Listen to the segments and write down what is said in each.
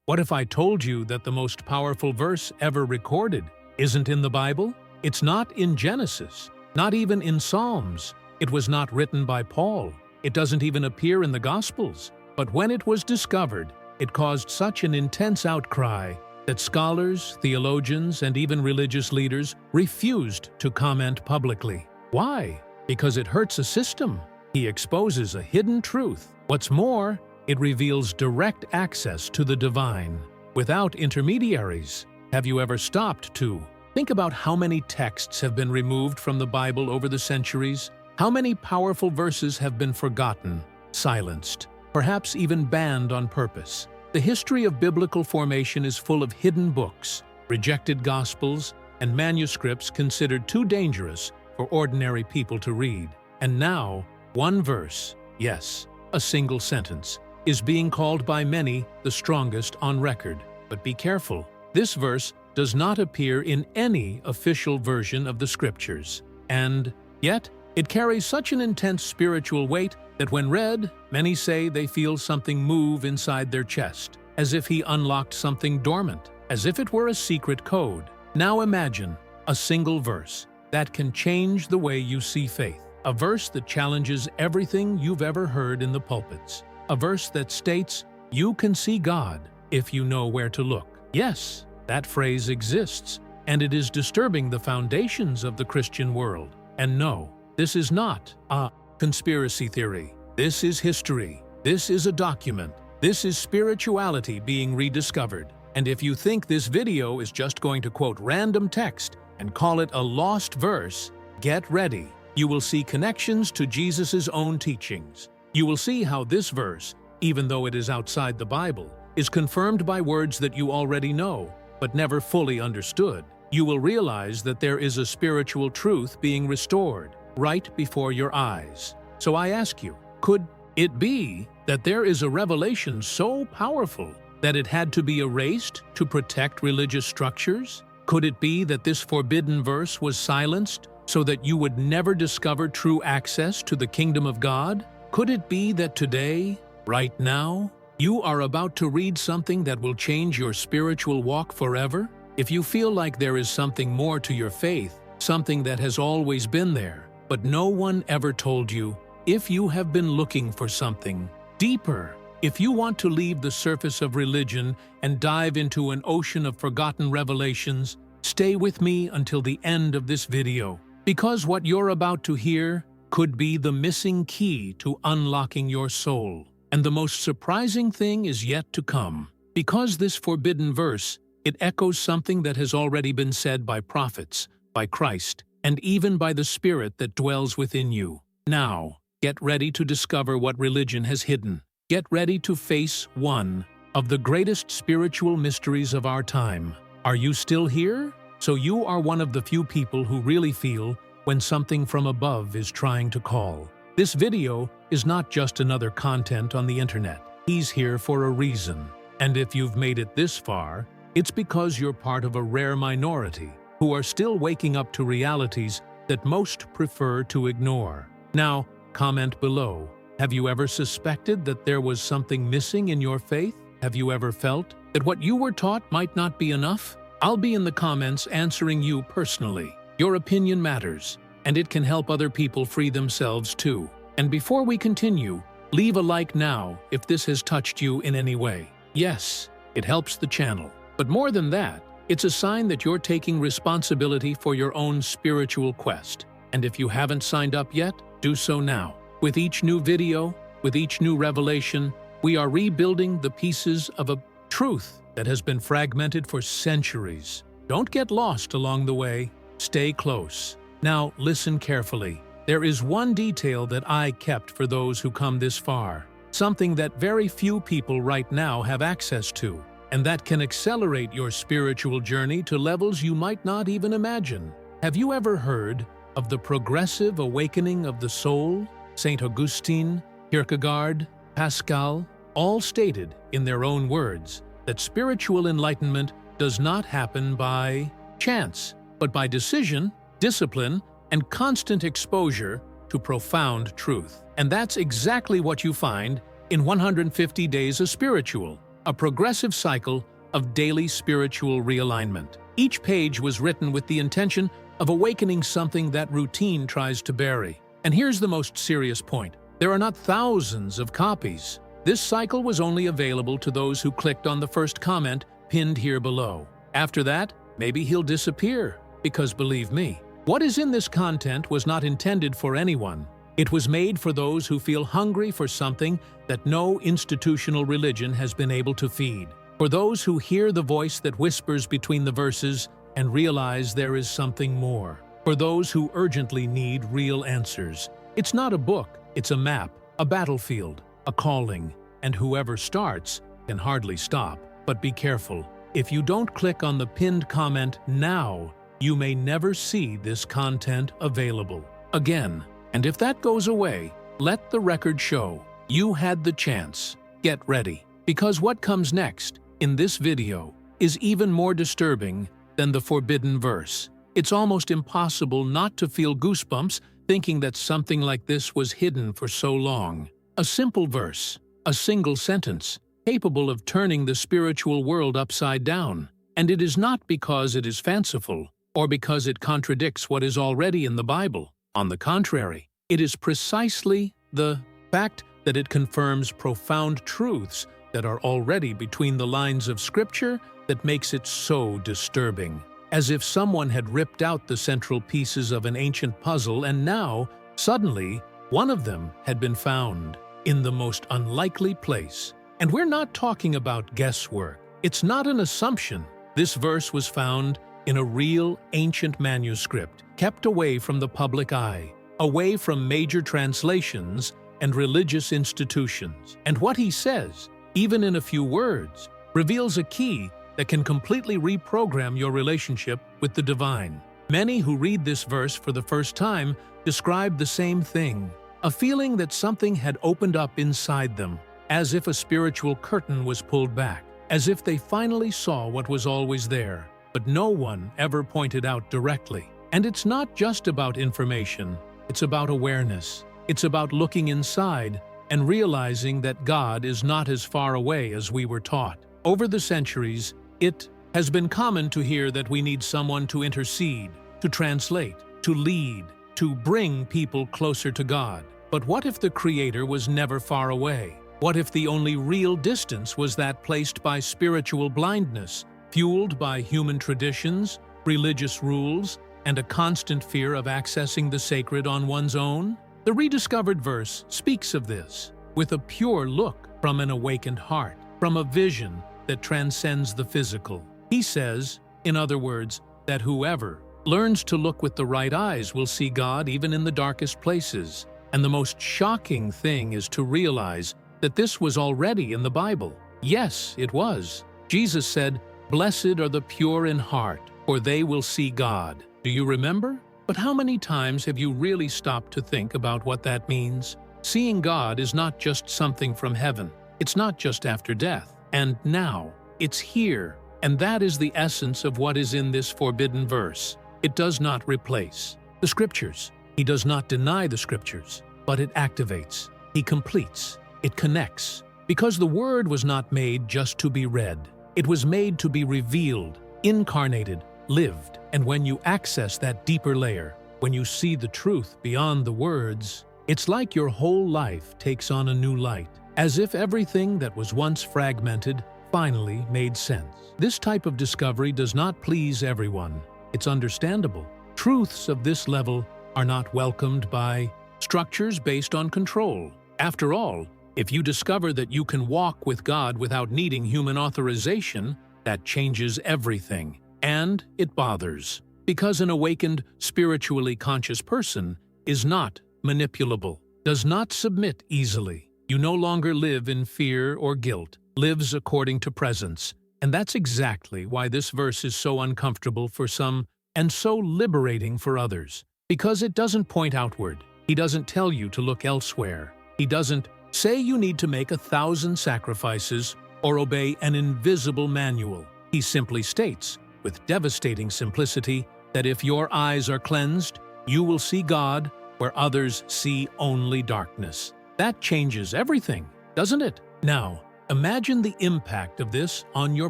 What if I told you that the most powerful verse ever recorded isn't in the Bible? It's not in Genesis, not even in Psalms. It was not written by Paul. It doesn't even appear in the Gospels. But when it was discovered, it caused such an intense outcry that scholars, theologians, and even religious leaders refused to comment publicly. Why? Because it hurts a system. He exposes a hidden truth. What's more, it reveals direct access to the divine, without intermediaries. Have you ever stopped to think about how many texts have been removed from the Bible over the centuries? How many powerful verses have been forgotten, silenced, perhaps even banned on purpose? The history of biblical formation is full of hidden books, rejected gospels, and manuscripts considered too dangerous for ordinary people to read. And now, one verse, yes, a single sentence, is being called by many the strongest on record. But be careful, this verse does not appear in any official version of the Scriptures. And yet, it carries such an intense spiritual weight that when read, many say they feel something move inside their chest, as if he unlocked something dormant, as if it were a secret code. Now imagine a single verse that can change the way you see faith. A verse that challenges everything you've ever heard in the pulpits. A verse that states, "You can see God if you know where to look." Yes, that phrase exists, and it is disturbing the foundations of the Christian world. And no, this is not a conspiracy theory. This is history. This is a document. This is spirituality being rediscovered. And if you think this video is just going to quote random text and call it a lost verse, get ready. You will see connections to Jesus' own teachings. You will see how this verse, even though it is outside the Bible, is confirmed by words that you already know, but never fully understood. You will realize that there is a spiritual truth being restored right before your eyes. So I ask you, could it be that there is a revelation so powerful that it had to be erased to protect religious structures? Could it be that this forbidden verse was silenced so that you would never discover true access to the kingdom of God? Could it be that today, right now, you are about to read something that will change your spiritual walk forever? If you feel like there is something more to your faith, something that has always been there, but no one ever told you, if you have been looking for something deeper, if you want to leave the surface of religion and dive into an ocean of forgotten revelations, stay with me until the end of this video, because what you're about to hear could be the missing key to unlocking your soul. And the most surprising thing is yet to come. Because this forbidden verse, it echoes something that has already been said by prophets, by Christ, and even by the Spirit that dwells within you. Now, get ready to discover what religion has hidden. Get ready to face one of the greatest spiritual mysteries of our time. Are you still here? So you are one of the few people who really feel when something from above is trying to call. This video is not just another content on the internet. He's here for a reason. And if you've made it this far, it's because you're part of a rare minority who are still waking up to realities that most prefer to ignore. Now, comment below. Have you ever suspected that there was something missing in your faith? Have you ever felt that what you were taught might not be enough? I'll be in the comments answering you personally. Your opinion matters, and it can help other people free themselves too. And before we continue, leave a like now if this has touched you in any way. Yes, it helps the channel. But more than that, it's a sign that you're taking responsibility for your own spiritual quest. And if you haven't signed up yet, do so now. With each new video, with each new revelation, we are rebuilding the pieces of a truth that has been fragmented for centuries. Don't get lost along the way. Stay close. Now, listen carefully. There is one detail that I kept for those who come this far, something that very few people right now have access to, and that can accelerate your spiritual journey to levels you might not even imagine. Have you ever heard of the progressive awakening of the soul? St. Augustine, Kierkegaard, Pascal, all stated in their own words that spiritual enlightenment does not happen by chance, but by decision, discipline, and constant exposure to profound truth. And that's exactly what you find in 150 Days of Spiritual. a progressive cycle of daily spiritual realignment. Each page was written with the intention of awakening something that routine tries to bury. And here's the most serious point. There are not thousands of copies. This cycle was only available to those who clicked on the first comment pinned here below. After that, maybe he'll disappear, because believe me, what is in this content was not intended for anyone. It was made for those who feel hungry for something that no institutional religion has been able to feed. For those who hear the voice that whispers between the verses and realize there is something more. For those who urgently need real answers. It's not a book, it's a map, a battlefield, a calling, and whoever starts can hardly stop. But be careful. If you don't click on the pinned comment now, you may never see this content available again. And if that goes away, let the record show you had the chance. Get ready, because what comes next in this video is even more disturbing than the forbidden verse. It's almost impossible not to feel goosebumps thinking that something like this was hidden for so long. A simple verse, a single sentence, capable of turning the spiritual world upside down. And it is not because it is fanciful or because it contradicts what is already in the Bible. On the contrary, it is precisely the fact that it confirms profound truths that are already between the lines of Scripture that makes it so disturbing. As if someone had ripped out the central pieces of an ancient puzzle and now, suddenly, one of them had been found in the most unlikely place. And we're not talking about guesswork. It's not an assumption. This verse was found in a real ancient manuscript, kept away from the public eye, away from major translations and religious institutions. And what he says, even in a few words, reveals a key that can completely reprogram your relationship with the divine. Many who read this verse for the first time describe the same thing, a feeling that something had opened up inside them, as if a spiritual curtain was pulled back, as if they finally saw what was always there, but no one ever pointed out directly. And it's not just about information, it's about awareness. It's about looking inside and realizing that God is not as far away as we were taught. Over the centuries, it has been common to hear that we need someone to intercede, to translate, to lead, to bring people closer to God. But what if the Creator was never far away? What if the only real distance was that placed by spiritual blindness, fueled by human traditions, religious rules, and a constant fear of accessing the sacred on one's own? The rediscovered verse speaks of this, with a pure look from an awakened heart, from a vision that transcends the physical. He says, in other words, that whoever learns to look with the right eyes will see God even in the darkest places. And the most shocking thing is to realize that this was already in the Bible. Yes, it was. Jesus said, "Blessed are the pure in heart, for they will see God." Do you remember? But how many times have you really stopped to think about what that means? Seeing God is not just something from heaven. It's not just after death. And now, it's here. And that is the essence of what is in this forbidden verse. It does not replace the Scriptures. He does not deny the Scriptures, but it activates. He completes. It connects. Because the Word was not made just to be read. It was made to be revealed, incarnated, lived. And when you access that deeper layer, when you see the truth beyond the words, it's like your whole life takes on a new light, as if everything that was once fragmented finally made sense. This type of discovery does not please everyone. It's understandable. Truths of this level are not welcomed by structures based on control. After all, if you discover that you can walk with God without needing human authorization, that changes everything. And it bothers, because an awakened, spiritually conscious person is not manipulable, does not submit easily. You no longer live in fear or guilt, lives according to presence. And that's exactly why this verse is so uncomfortable for some and so liberating for others. Because it doesn't point outward. He doesn't tell you to look elsewhere. He doesn't say you need to make 1,000 sacrifices or obey an invisible manual. He simply states, with devastating simplicity, that if your eyes are cleansed, you will see God where others see only darkness. That changes everything, doesn't it? Now, Imagine the impact of this on your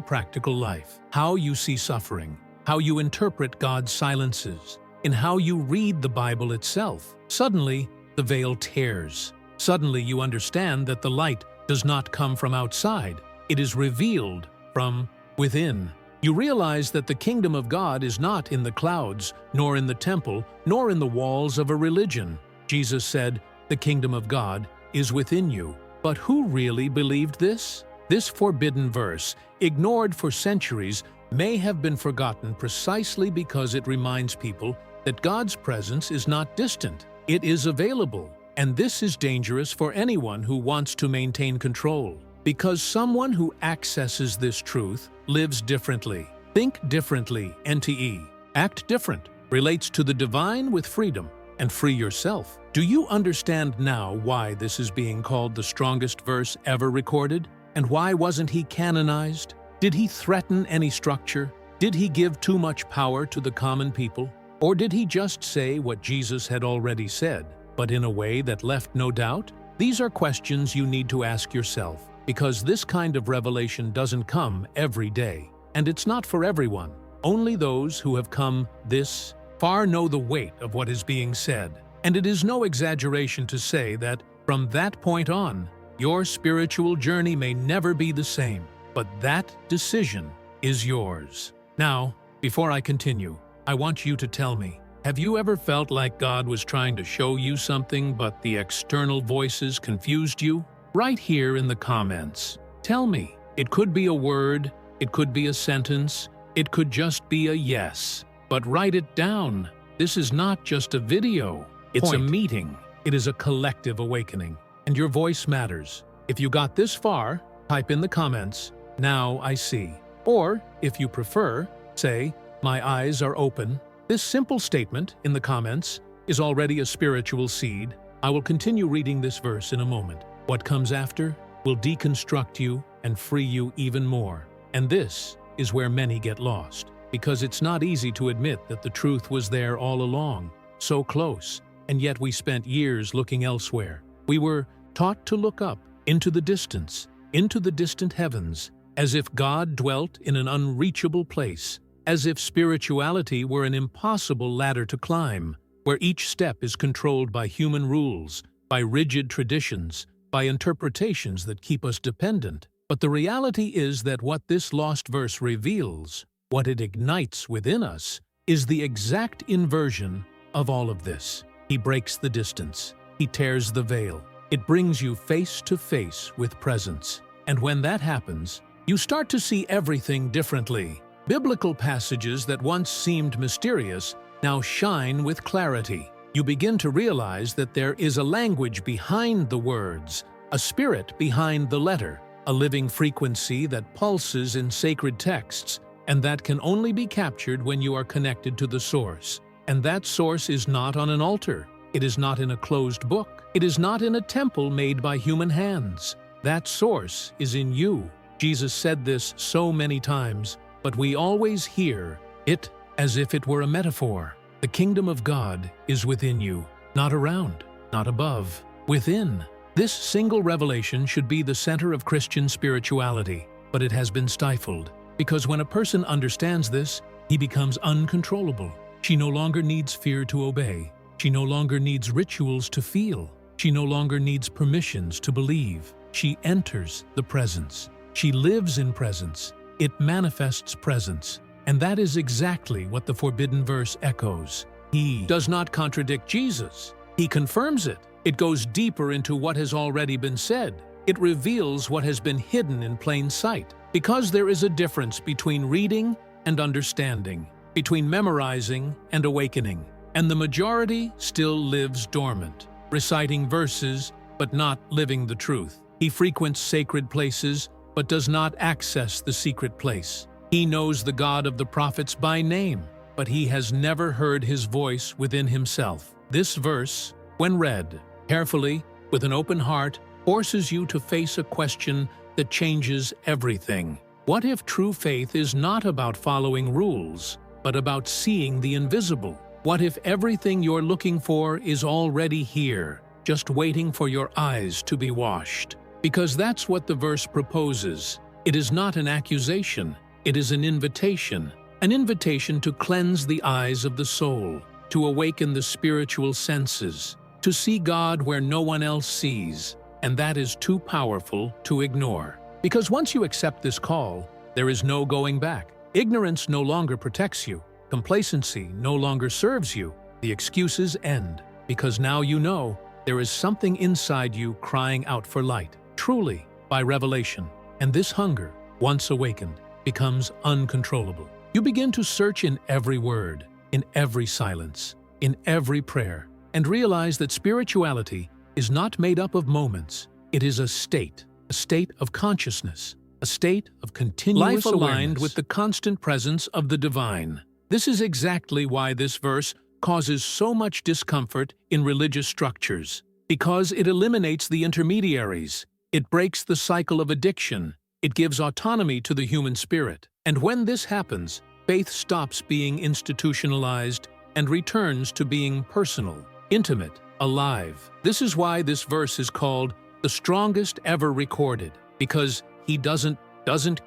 practical life, how you see suffering, how you interpret God's silences, and how you read the Bible itself. Suddenly, the veil tears. Suddenly, you understand that the light does not come from outside. It is revealed from within. You realize that the kingdom of God is not in the clouds, nor in the temple, nor in the walls of a religion. Jesus said, "The kingdom of God is within you." But who really believed this? This forbidden verse, ignored for centuries, may have been forgotten precisely because it reminds people that God's presence is not distant. It is available, and this is dangerous for anyone who wants to maintain control. Because someone who accesses this truth lives differently. Think differently, NTE. Act different. Relates to the divine with freedom. And free yourself. Do you understand now why this is being called the strongest verse ever recorded? And why wasn't he canonized? Did he threaten any structure? Did he give too much power to the common people? Or did he just say what Jesus had already said, but in a way that left no doubt? These are questions you need to ask yourself, because this kind of revelation doesn't come every day. And it's not for everyone. Only those who have come this far know the weight of what is being said. And it is no exaggeration to say that, from that point on, your spiritual journey may never be the same, but that decision is yours. Now, before I continue, I want you to tell me, have you ever felt like God was trying to show you something but the external voices confused you? Right here in the comments, tell me. It could be a word, it could be a sentence, it could just be a yes. But write it down. This is not just a video. It's a meeting. It is a collective awakening. And your voice matters. If you got this far, type in the comments, "Now I see." Or, if you prefer, say, "My eyes are open." This simple statement in the comments is already a spiritual seed. I will continue reading this verse in a moment. What comes after will deconstruct you and free you even more. And this is where many get lost. Because it's not easy to admit that the truth was there all along, so close, and yet we spent years looking elsewhere. We were taught to look up, into the distance, into the distant heavens, as if God dwelt in an unreachable place, as if spirituality were an impossible ladder to climb, where each step is controlled by human rules, by rigid traditions, by interpretations that keep us dependent. But the reality is that what this lost verse reveals, what it ignites within us, is the exact inversion of all of this. He breaks the distance. He tears the veil. It brings you face to face with presence. And when that happens, you start to see everything differently. Biblical passages that once seemed mysterious now shine with clarity. You begin to realize that there is a language behind the words, a spirit behind the letter, a living frequency that pulses in sacred texts, and that can only be captured when you are connected to the source. And that source is not on an altar. It is not in a closed book. It is not in a temple made by human hands. That source is in you. Jesus said this so many times, but we always hear it as if it were a metaphor. The kingdom of God is within you, not around, not above, within. This single revelation should be the center of Christian spirituality, but it has been stifled. Because when a person understands this, he becomes uncontrollable. She no longer needs fear to obey. She no longer needs rituals to feel. She no longer needs permissions to believe. She enters the presence. She lives in presence. It manifests presence. And that is exactly what the forbidden verse echoes. He does not contradict Jesus. He confirms it. It goes deeper into what has already been said. It reveals what has been hidden in plain sight. Because there is a difference between reading and understanding, between memorizing and awakening. And the majority still lives dormant, reciting verses but not living the truth. He frequents sacred places but does not access the secret place. He knows the God of the prophets by name, but he has never heard his voice within himself. This verse, when read carefully, with an open heart, forces you to face a question that changes everything. What if true faith is not about following rules, but about seeing the invisible? What if everything you're looking for is already here, just waiting for your eyes to be washed? Because that's what the verse proposes. It is not an accusation, it is an invitation to cleanse the eyes of the soul, to awaken the spiritual senses, to see God where no one else sees, and that is too powerful to ignore. Because once you accept this call, there is no going back. Ignorance no longer protects you. Complacency no longer serves you. The excuses end, because now you know there is something inside you crying out for light, truly, by revelation. And this hunger, once awakened, becomes uncontrollable. You begin to search in every word, in every silence, in every prayer, and realize that spirituality is not made up of moments. It is a state of consciousness, a state of continuous life aligned with the constant presence of the divine. This is exactly why this verse causes so much discomfort in religious structures, because it eliminates the intermediaries. It breaks the cycle of addiction. It gives autonomy to the human spirit. And when this happens, faith stops being institutionalized and returns to being personal, intimate, alive. This is why this verse is called the strongest ever recorded, because he doesn't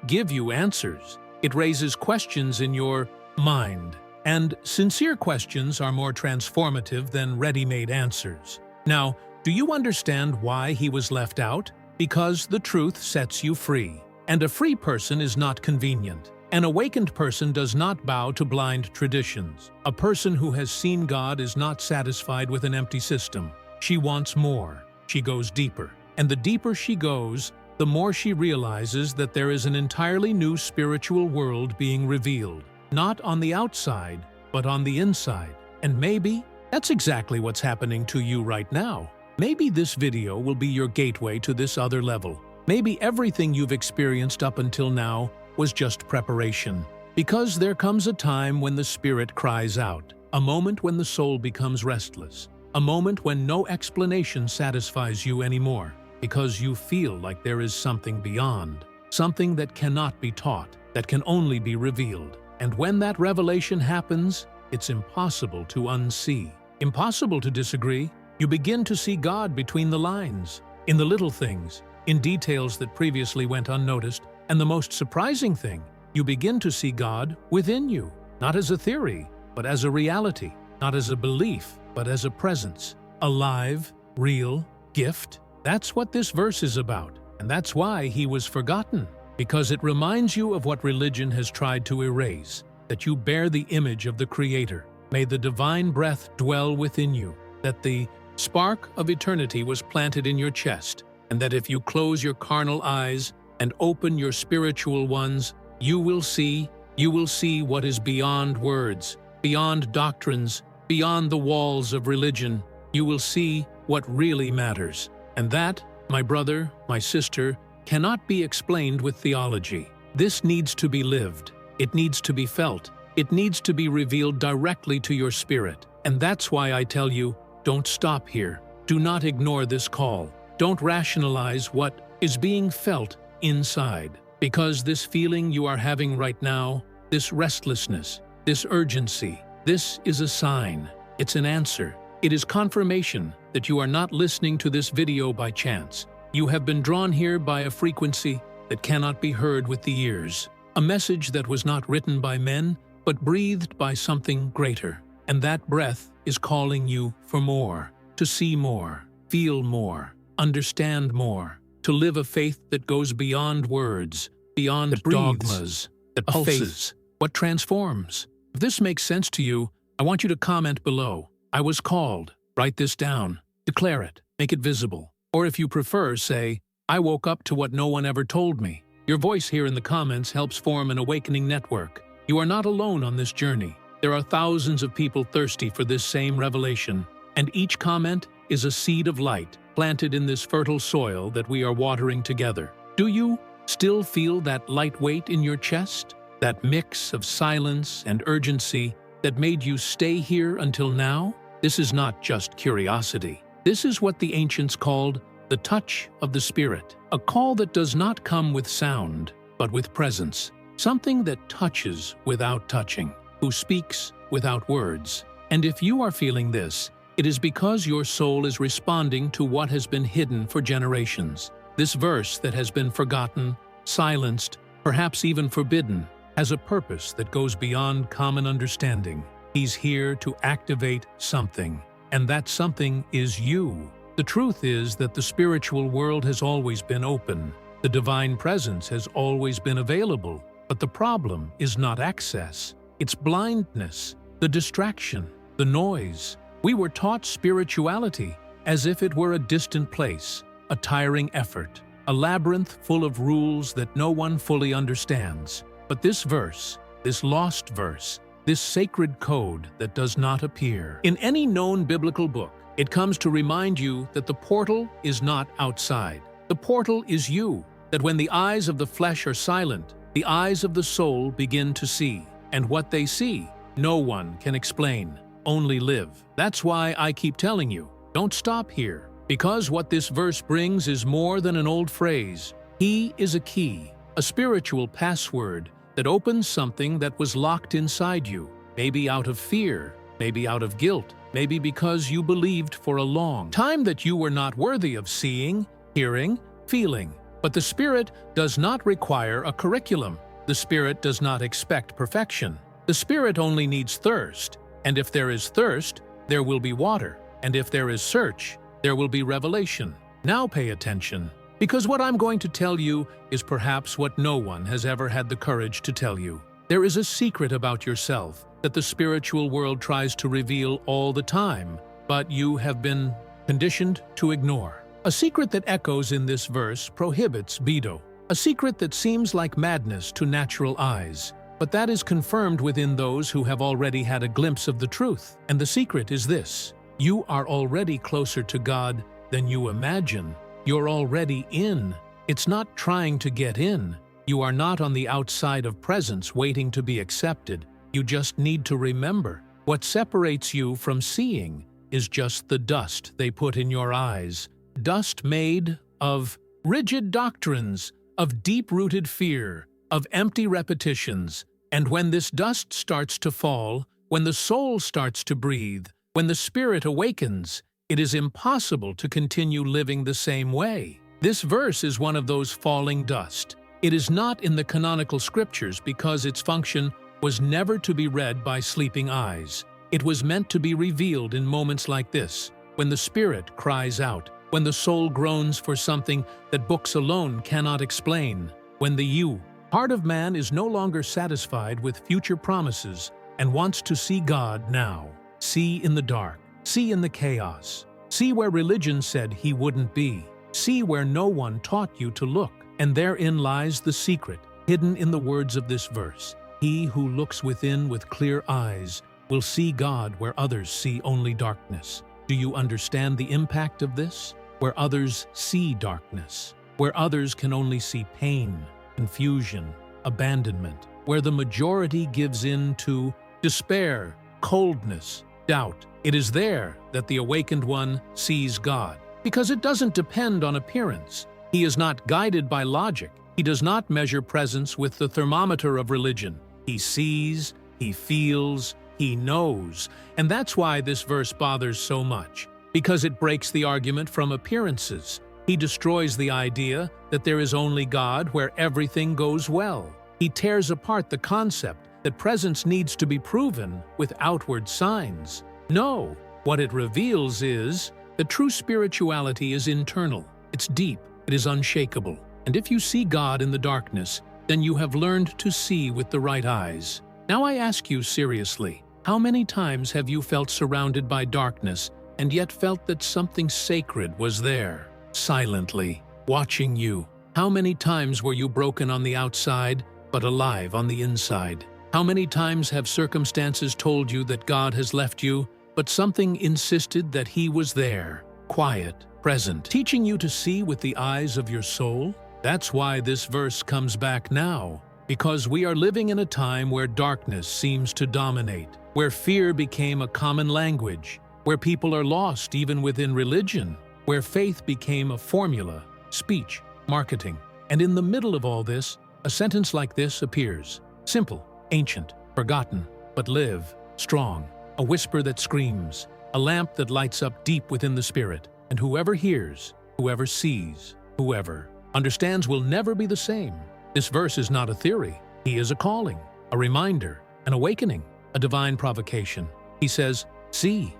give you answers. It raises questions in your mind. And sincere questions are more transformative than ready-made answers. Now, do you understand why he was left out? Because the truth sets you free. And a free person is not convenient. An awakened person does not bow to blind traditions. A person who has seen God is not satisfied with an empty system. She wants more. She goes deeper. And the deeper she goes, the more she realizes that there is an entirely new spiritual world being revealed. Not on the outside, but on the inside. And maybe that's exactly what's happening to you right now. Maybe this video will be your gateway to this other level. Maybe everything you've experienced up until now was just preparation. Because there comes a time when the spirit cries out, a moment when the soul becomes restless, a moment when no explanation satisfies you anymore, because you feel like there is something beyond, something that cannot be taught, that can only be revealed. And when that revelation happens, it's impossible to unsee, impossible to disagree. You begin to see God between the lines, in the little things, in details that previously went unnoticed, and the most surprising thing, you begin to see God within you, not as a theory, but as a reality, not as a belief, but as a presence, a live, real gift. That's what this verse is about, and that's why he was forgotten, because it reminds you of what religion has tried to erase, that you bear the image of the Creator. May the divine breath dwell within you, that the spark of eternity was planted in your chest, and that if you close your carnal eyes and open your spiritual ones, you will see what is beyond words, beyond doctrines, beyond the walls of religion. You will see what really matters. And that, my brother, my sister, cannot be explained with theology. This needs to be lived. It needs to be felt. It needs to be revealed directly to your spirit. And that's why I tell you, don't stop here. Do not ignore this call. Don't rationalize what is being felt inside. Because this feeling you are having right now, this restlessness, this urgency, this is a sign. It's an answer. It is confirmation that you are not listening to this video by chance. You have been drawn here by a frequency that cannot be heard with the ears. A message that was not written by men, but breathed by something greater. And that breath is calling you for more, to see more, feel more, understand more, to live a faith that goes beyond words, beyond dogmas, that pulses, what transforms. If this makes sense to you, I want you to comment below. I was called. Write this down. Declare it. Make it visible. Or if you prefer, say, I woke up to what no one ever told me. Your voice here in the comments helps form an awakening network. You are not alone on this journey. There are thousands of people thirsty for this same revelation, and each comment is a seed of light planted in this fertile soil that we are watering together. Do you still feel that light weight in your chest? That mix of silence and urgency that made you stay here until now? This is not just curiosity. This is what the ancients called the touch of the Spirit, a call that does not come with sound, but with presence, something that touches without touching, who speaks without words. And if you are feeling this, it is because your soul is responding to what has been hidden for generations. This verse that has been forgotten, silenced, perhaps even forbidden, has a purpose that goes beyond common understanding. He's here to activate something, and that something is you. The truth is that the spiritual world has always been open. The divine presence has always been available, but the problem is not access. It's blindness, the distraction, the noise. We were taught spirituality as if it were a distant place, a tiring effort, a labyrinth full of rules that no one fully understands. But this verse, this lost verse, this sacred code that does not appear in any known biblical book, it comes to remind you that the portal is not outside. The portal is you, that when the eyes of the flesh are silent, the eyes of the soul begin to see. And what they see, no one can explain, only live. That's why I keep telling you, don't stop here, because what this verse brings is more than an old phrase. He is a key, a spiritual password that opens something that was locked inside you, maybe out of fear, maybe out of guilt, maybe because you believed for a long time that you were not worthy of seeing, hearing, feeling. But the Spirit does not require a curriculum. The Spirit does not expect perfection. The Spirit only needs thirst, and if there is thirst, there will be water, and if there is search, there will be revelation. Now pay attention, because what I'm going to tell you is perhaps what no one has ever had the courage to tell you. There is a secret about yourself that the spiritual world tries to reveal all the time, but you have been conditioned to ignore. A secret that echoes in this verse prohibits Bedo. A secret that seems like madness to natural eyes, but that is confirmed within those who have already had a glimpse of the truth. And the secret is this: you are already closer to God than you imagine. You're already in. It's not trying to get in. You are not on the outside of presence waiting to be accepted. You just need to remember, what separates you from seeing is just the dust they put in your eyes. Dust made of rigid doctrines, of deep-rooted fear, of empty repetitions. And when this dust starts to fall, when the soul starts to breathe, when the Spirit awakens, it is impossible to continue living the same way. This verse is one of those falling dust. It is not in the canonical scriptures because its function was never to be read by sleeping eyes. It was meant to be revealed in moments like this, when the Spirit cries out, when the soul groans for something that books alone cannot explain, when the heart of man is no longer satisfied with future promises and wants to see God now. See in the dark, see in the chaos, see where religion said he wouldn't be, see where no one taught you to look. And therein lies the secret, hidden in the words of this verse. He who looks within with clear eyes will see God where others see only darkness. Do you understand the impact of this? Where others see darkness, where others can only see pain, confusion, abandonment, where the majority gives in to despair, coldness, doubt. It is there that the awakened one sees God, because it doesn't depend on appearance. He is not guided by logic. He does not measure presence with the thermometer of religion. He sees, he feels, he knows. And that's why this verse bothers so much, because it breaks the argument from appearances. He destroys the idea that there is only God where everything goes well. He tears apart the concept that presence needs to be proven with outward signs. No, what it reveals is that true spirituality is internal. It's deep. It is unshakable. And if you see God in the darkness, then you have learned to see with the right eyes. Now I ask you seriously, how many times have you felt surrounded by darkness and yet felt that something sacred was there, silently, watching you? How many times were you broken on the outside, but alive on the inside? How many times have circumstances told you that God has left you, but something insisted that He was there, quiet, present, teaching you to see with the eyes of your soul? That's why this verse comes back now, because we are living in a time where darkness seems to dominate, where fear became a common language, where people are lost even within religion, where faith became a formula, speech, marketing. And in the middle of all this, a sentence like this appears. Simple, ancient, forgotten, but live, strong, a whisper that screams, a lamp that lights up deep within the spirit. And whoever hears, whoever sees, Whoever understands will never be the same. This verse is not a theory. He is a calling, a reminder, an awakening, a divine provocation. He says, see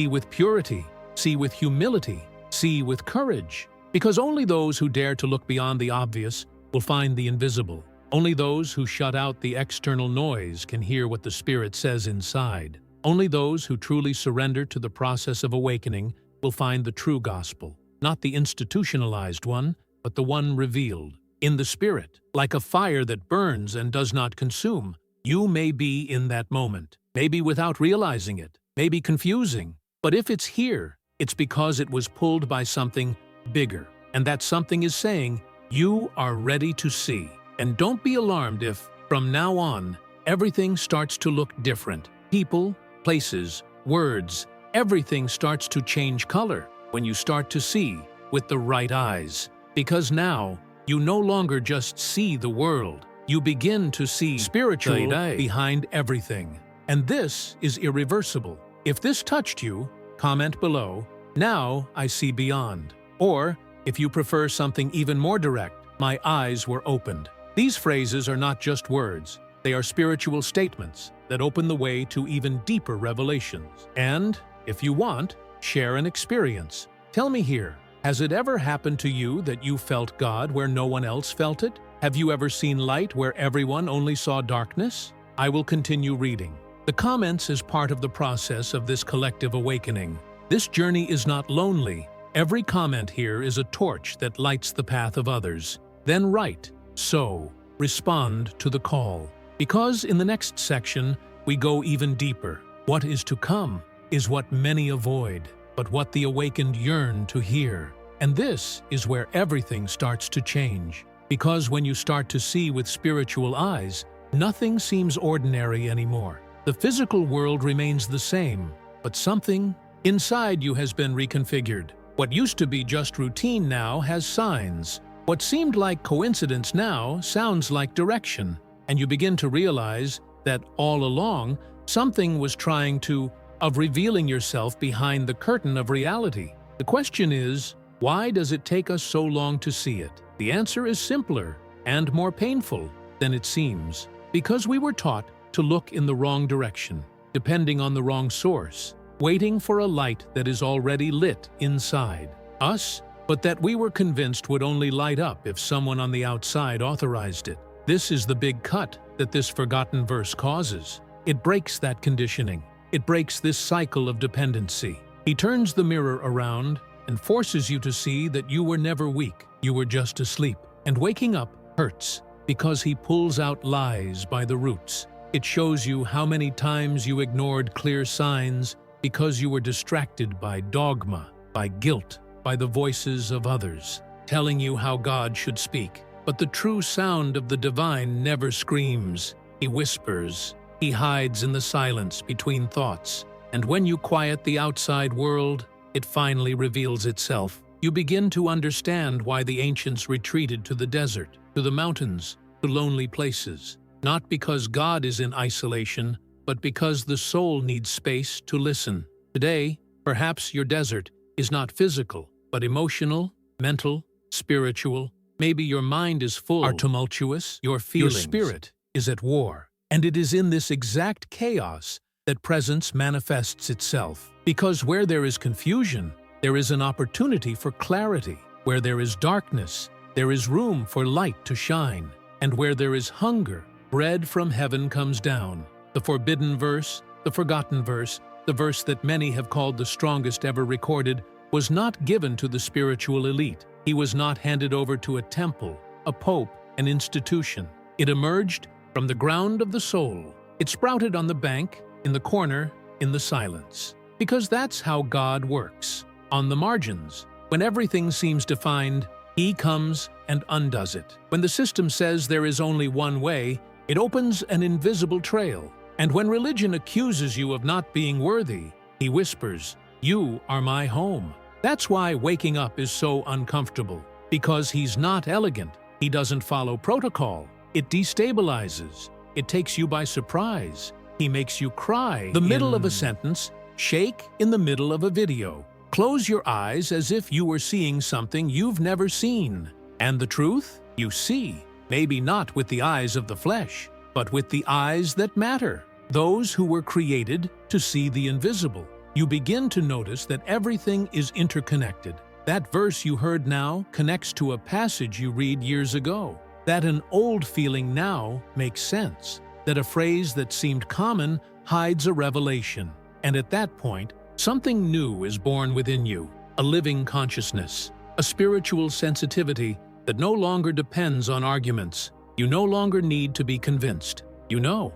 with purity, see with humility, see with courage. Because only those who dare to look beyond the obvious will find the invisible. Only those who shut out the external noise can hear what the Spirit says inside. Only those who truly surrender to the process of awakening will find the true gospel, not the institutionalized one, but the one revealed in the Spirit, like a fire that burns and does not consume. You may be in that moment, maybe without realizing it, maybe confusing, but if it's here, it's because it was pulled by something bigger, and that something is saying, you are ready to see. And don't be alarmed if, from now on, everything starts to look different. People, places, words, everything starts to change color when you start to see with the right eyes. Because now, you no longer just see the world, you begin to see spiritual behind everything. And this is irreversible. If this touched you, comment below, now I see beyond. Or, if you prefer something even more direct, my eyes were opened. These phrases are not just words, they are spiritual statements that open the way to even deeper revelations. And, if you want, share an experience. Tell me here, has it ever happened to you that you felt God where no one else felt it? Have you ever seen light where everyone only saw darkness? I will continue reading. The comments is part of the process of this collective awakening. This journey is not lonely. Every comment here is a torch that lights the path of others. Then write, sow, respond to the call. Because in the next section, we go even deeper. What is to come is what many avoid, but what the awakened yearn to hear. And this is where everything starts to change. Because when you start to see with spiritual eyes, nothing seems ordinary anymore. The physical world remains the same, but something inside you has been reconfigured. What used to be just routine now has signs. What seemed like coincidence now sounds like direction. And you begin to realize that all along, something was trying to revealing yourself behind the curtain of reality. The question is, why does it take us so long to see it? The answer is simpler and more painful than it seems. Because we were taught to look in the wrong direction, depending on the wrong source, waiting for a light that is already lit inside us, but that we were convinced would only light up if someone on the outside authorized it. This is the big cut that this forgotten verse causes. It breaks that conditioning. It breaks this cycle of dependency. He turns the mirror around and forces you to see that you were never weak, you were just asleep. And waking up hurts because he pulls out lies by the roots. It shows you how many times you ignored clear signs because you were distracted by dogma, by guilt, by the voices of others, telling you how God should speak. But the true sound of the divine never screams. He whispers. He hides in the silence between thoughts. And when you quiet the outside world, it finally reveals itself. You begin to understand why the ancients retreated to the desert, to the mountains, to lonely places. Not because God is in isolation, but because the soul needs space to listen. Today, perhaps your desert is not physical, but emotional, mental, spiritual. Maybe your mind is full, are tumultuous, your spirit is at war. And it is in this exact chaos that presence manifests itself. Because where there is confusion, there is an opportunity for clarity. Where there is darkness, there is room for light to shine. And where there is hunger, bread from heaven comes down. The forbidden verse, the forgotten verse, the verse that many have called the strongest ever recorded, was not given to the spiritual elite. He was not handed over to a temple, a pope, an institution. It emerged from the ground of the soul. It sprouted on the bank, in the corner, in the silence. Because that's how God works. On the margins, when everything seems defined, He comes and undoes it. When the system says there is only one way, it opens an invisible trail. And when religion accuses you of not being worthy, He whispers, "You are my home." That's why waking up is so uncomfortable. Because He's not elegant. He doesn't follow protocol. It destabilizes. It takes you by surprise. He makes you cry. The middle of a sentence, shake in the middle of a video. Close your eyes as if you were seeing something you've never seen. And the truth? You see, maybe not with the eyes of the flesh, but with the eyes that matter, those who were created to see the invisible. You begin to notice that everything is interconnected. That verse you heard now connects to a passage you read years ago. That an old feeling now makes sense. That a phrase that seemed common hides a revelation. And at that point, something new is born within you, a living consciousness, a spiritual sensitivity that no longer depends on arguments. You no longer need to be convinced. You know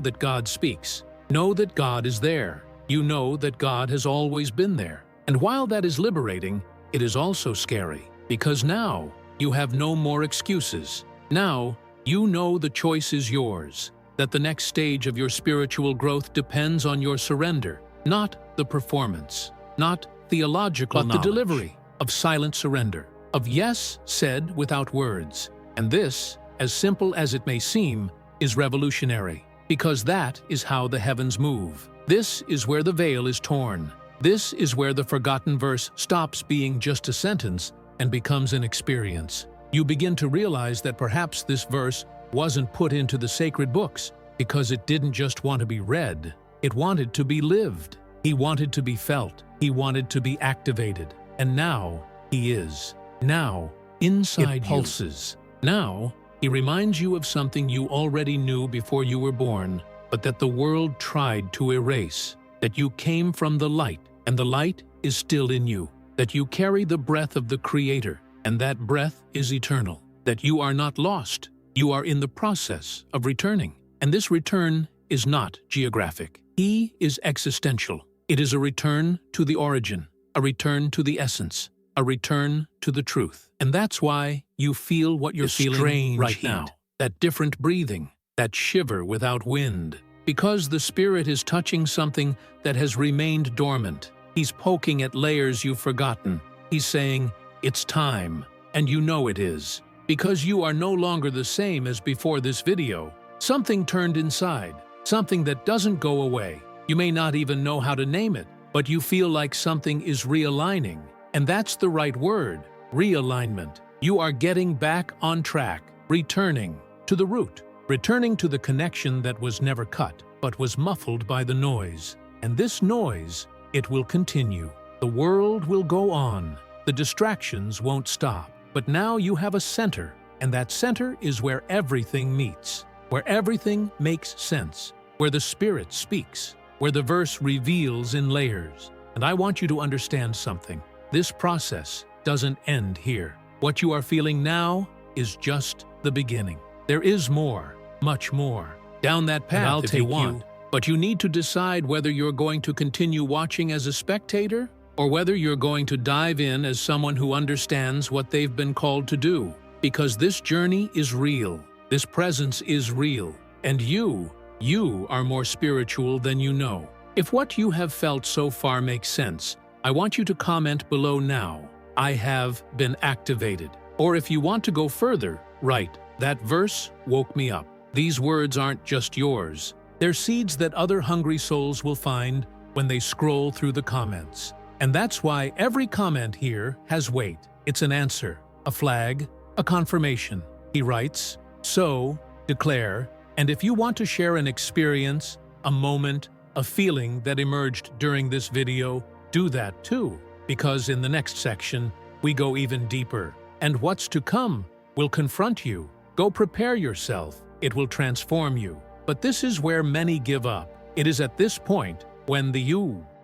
that God speaks. Know that God is there. You know that God has always been there. And while that is liberating, it is also scary, because now you have no more excuses. Now you know the choice is yours, that the next stage of your spiritual growth depends on your surrender, not the performance, not theological knowledge, but the delivery of silent surrender, of yes said without words. And this, as simple as it may seem, is revolutionary, because that is how the heavens move. This is where the veil is torn. This is where the forgotten verse stops being just a sentence and becomes an experience. You begin to realize that perhaps this verse wasn't put into the sacred books because it didn't just want to be read. It wanted to be lived. He wanted to be felt. He wanted to be activated. And now he is. Now, inside it pulses. Now, he reminds you of something you already knew before you were born, but that the world tried to erase. That you came from the light, and the light is still in you. That you carry the breath of the Creator, and that breath is eternal. That you are not lost. You are in the process of returning. And this return is not geographic. He is existential. It is a return to the origin, a return to the essence, a return to the truth. And that's why you feel what you're feeling right now. That different breathing, that shiver without wind. Because the Spirit is touching something that has remained dormant. He's poking at layers you've forgotten. He's saying, it's time, and you know it is. Because you are no longer the same as before this video. Something turned inside, something that doesn't go away. You may not even know how to name it, but you feel like something is realigning. And that's the right word, realignment. You are getting back on track, returning to the root. Returning to the connection that was never cut, but was muffled by the noise. And this noise, it will continue. The world will go on. The distractions won't stop. But now you have a center, and that center is where everything meets, where everything makes sense, where the Spirit speaks, where the verse reveals in layers. And I want you to understand something. This process doesn't end here. What you are feeling now is just the beginning. There is more. Much more. Down that path if you want. But you need to decide whether you're going to continue watching as a spectator or whether you're going to dive in as someone who understands what they've been called to do. Because this journey is real. This presence is real. And you are more spiritual than you know. If what you have felt so far makes sense, I want you to comment below now. I have been activated. Or if you want to go further, write, that verse woke me up. These words aren't just yours. They're seeds that other hungry souls will find when they scroll through the comments. And that's why every comment here has weight. It's an answer, a flag, a confirmation. He writes, so, declare, and if you want to share an experience, a moment, a feeling that emerged during this video, do that too. Because in the next section, we go even deeper. And what's to come will confront you. Go prepare yourself. It will transform you. But this is where many give up. It is at this point, when the